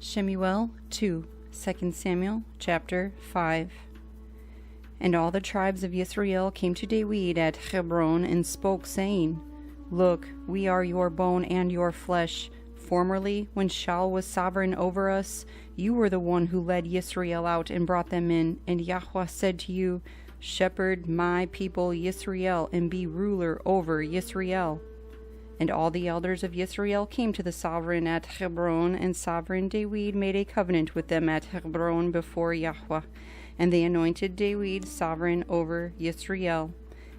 Shemu'el 2, 2 Samuel chapter 5. And all the tribes of Yisrael came to Dawid at Hebron and spoke, saying, Look, we are your bone and your flesh. Formerly, when Shaul was sovereign over us, you were the one who led Yisrael out and brought them in. And Yahuah said to you, Shepherd my people Yisrael, and be ruler over Yisrael. And all the elders of Yisrael came to the sovereign at Hebron, and sovereign Dawid made a covenant with them at Hebron before Yahuah. And they anointed Dawid sovereign over Yisrael.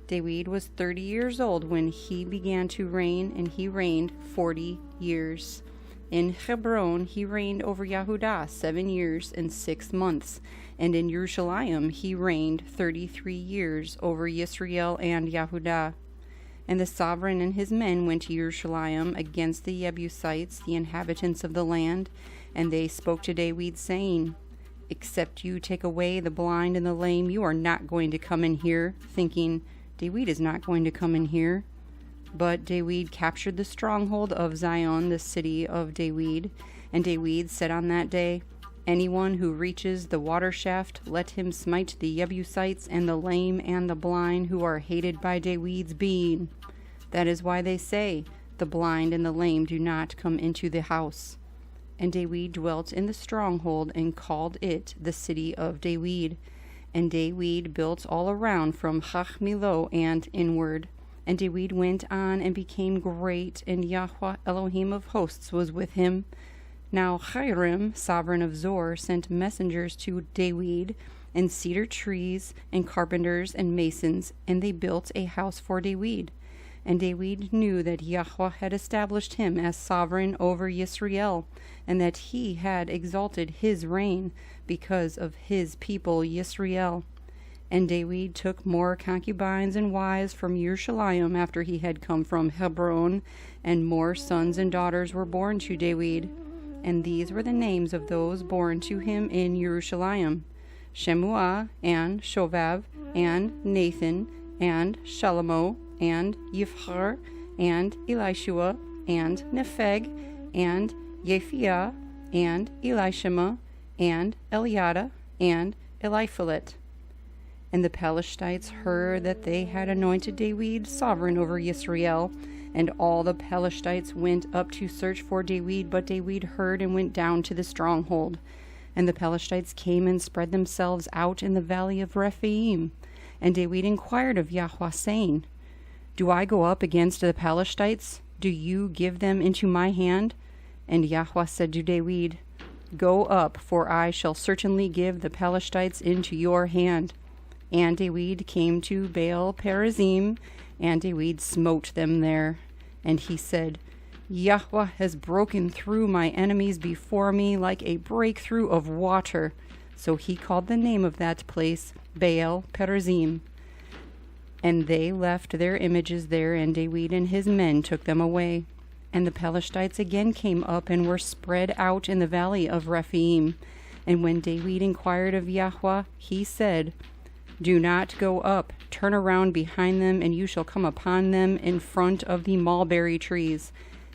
Dawid was 30 years old when he began to reign, and he reigned 40 years. In Hebron he reigned over Yehudah 7 years and 6 months, and in Jerusalem he reigned 33 years over Yisrael and Yehudah. And the sovereign and his men went to Jerusalem against the Jebusites, the inhabitants of the land, and they spoke to Dawid, saying, Except you take away the blind and the lame, you are not going to come in here, thinking, Dawid is not going to come in here. But Dawid captured the stronghold of Zion, the city of Dawid. And Dawid said on that day, Anyone who reaches the water shaft, let him smite the Jebusites and the lame and the blind who are hated by Dawid's being. That is why they say, The blind and the lame do not come into the house. And Dawid dwelt in the stronghold and called it the city of Dawid. And Dawid built all around from Chachmilo and inward. And Dawid went on and became great, and Yahweh Elohim of hosts was with him. Now Hiram, sovereign of Zor, sent messengers to Dawid, and cedar trees, and carpenters, and masons, and they built a house for Dawid. And Dawid knew that Yahuah had established him as sovereign over Yisrael, and that he had exalted his reign because of his people Yisrael. And Dawid took more concubines and wives from Jerusalem after he had come from Hebron, and more sons and daughters were born to Dawid. And these were the names of those born to him in Jerusalem: Shemu'el, and Shovav, and Nathan, and Shalomo, and Yifchar, and Elishua, and Nepheg, and Yephiah, and Elishama, and Eliada, and Eliphalet. And the Palestites heard that they had anointed Dawid sovereign over Yisrael, and all the Palestites went up to search for Dawid, but Dawid heard and went down to the stronghold. And the Palestites came and spread themselves out in the valley of Rephaim. And Dawid inquired of Yahuah, saying, Do I go up against the Palestites? Do you give them into my hand? And Yahuah said to Dawid, Go up, for I shall certainly give the Palestites into your hand. And Dawid came to Baal Perazim, and Dawid smote them there. And he said, Yahuah has broken through my enemies before me like a breakthrough of water. So he called the name of that place Baal Perazim. And they left their images there, and Dawid and his men took them away. And the Palestites again came up and were spread out in the valley of Rephaim. And when Dawid inquired of Yahuah, he said, Do not go up, turn around behind them, and you shall come upon them in front of the mulberry trees.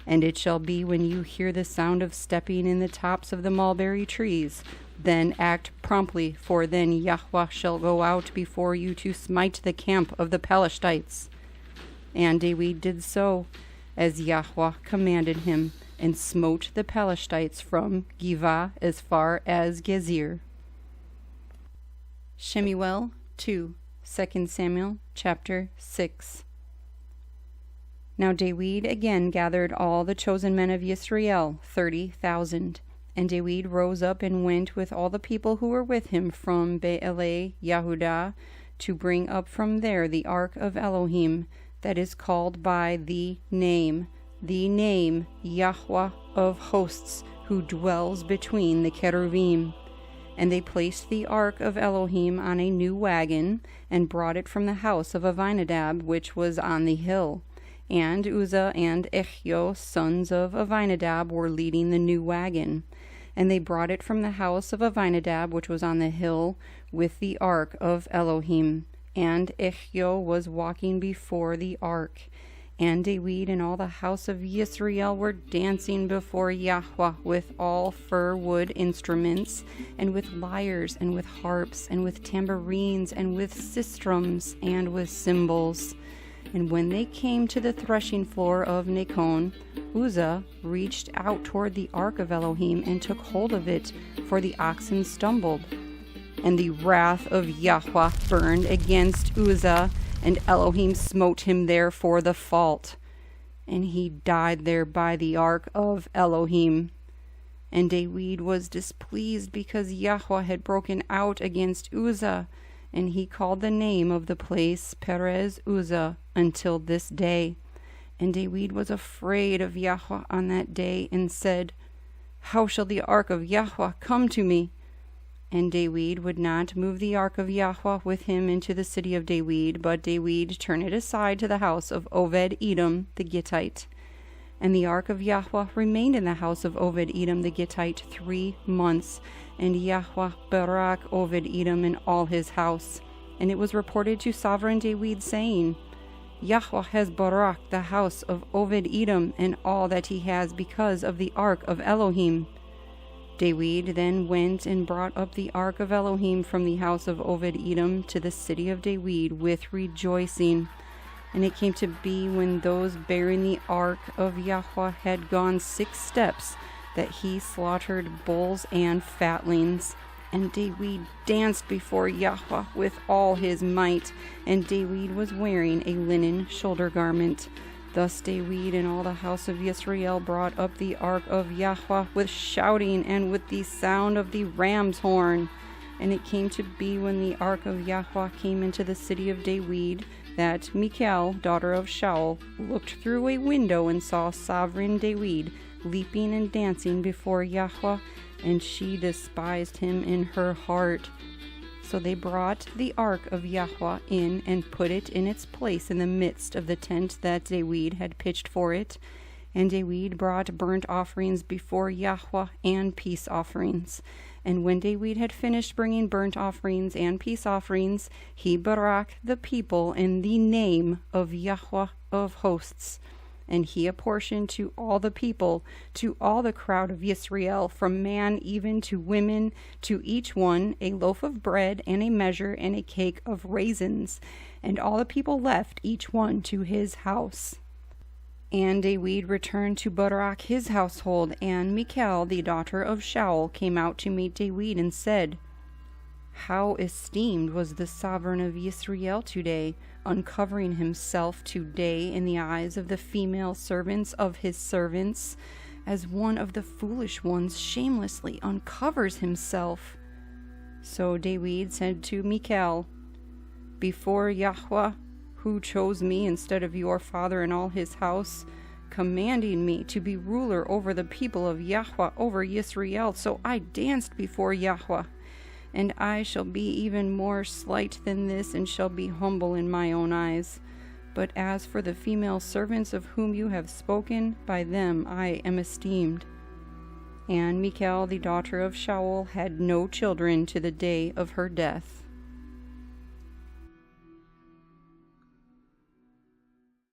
And it shall be when you hear the sound of stepping in the tops of the mulberry trees, then act promptly, for then Yahuah shall go out before you to smite the camp of the Palestites. And Dawid did so, as Yahuah commanded him, and smote the Palestites from Givah as far as Gezer. Shemu'el 2, 2 Samuel chapter 6. Now Dawid again gathered all the chosen men of Yisrael, 30,000. And Dawid rose up and went with all the people who were with him from Be'ele Yehudah to bring up from there the Ark of Elohim, that is called by the name Yahweh of hosts, who dwells between the cherubim. And they placed the Ark of Elohim on a new wagon, and brought it from the house of Avinadab, which was on the hill. And Uzzah and Echio, sons of Avinadab, were leading the new wagon. And they brought it from the house of Avinadab, which was on the hill, with the Ark of Elohim. And Echio was walking before the ark. And Dawid and all the house of Yisrael were dancing before Yahuah with all fir wood instruments, and with lyres, and with harps, and with tambourines, and with sistrums, and with cymbals. And when they came to the threshing floor of Nakon, Uzzah reached out toward the Ark of Elohim and took hold of it, for the oxen stumbled. And the wrath of Yahuah burned against Uzzah, and Elohim smote him there for the fault. And he died there by the Ark of Elohim. And Dawid was displeased because Yahuah had broken out against Uzzah, and he called the name of the place Perez Uzzah until this day. And Dawid was afraid of Yahuah on that day, and said, How shall the Ark of Yahuah come to me? And Dawid would not move the Ark of Yahuah with him into the city of Dawid, but Dawid turned it aside to the house of Obed-Edom the Gittite. And the Ark of Yahuah remained in the house of Obed-Edom the Gittite 3 months, and Yahuah barak Obed-Edom and all his house. And it was reported to sovereign Dawid, saying, Yahuah has baraked the house of Obed-Edom and all that he has because of the Ark of Elohim. Dawid then went and brought up the Ark of Elohim from the house of Obed-Edom to the city of Dawid with rejoicing. And it came to be, when those bearing the Ark of Yahuah had gone 6 steps, that he slaughtered bulls and fatlings. And Dawid danced before Yahuah with all his might, and Dawid was wearing a linen shoulder garment. Thus Dawid and all the house of Yisrael brought up the Ark of Yahuah with shouting and with the sound of the ram's horn. And it came to be, when the Ark of Yahuah came into the city of Dawid, that Michal, daughter of Shaul, looked through a window and saw sovereign Dawid leaping and dancing before Yahuah, and she despised him in her heart. So they brought the Ark of Yahuah in and put it in its place in the midst of the tent that Dawid had pitched for it. And Dawid brought burnt offerings before Yahuah and peace offerings. And when Dawid had finished bringing burnt offerings and peace offerings, he barak the people in the name of Yahuah of hosts. And he apportioned to all the people, to all the crowd of Yisrael, from man even to women, to each one a loaf of bread and a measure and a cake of raisins. And all the people left each one to his house. And Dawid returned to barak his household, and Michal, the daughter of Shaul, came out to meet Dawid and said, How esteemed was the sovereign of Yisrael today, uncovering himself today in the eyes of the female servants of his servants, as one of the foolish ones shamelessly uncovers himself. So Dawid said to Michal, Before Yahuah, who chose me instead of your father and all his house, commanding me to be ruler over the people of Yahuah, over Yisrael, so I danced before Yahuah. And I shall be even more slight than this, and shall be humble in my own eyes. But as for the female servants of whom you have spoken, by them I am esteemed. And Michal, the daughter of Shaul, had no children to the day of her death.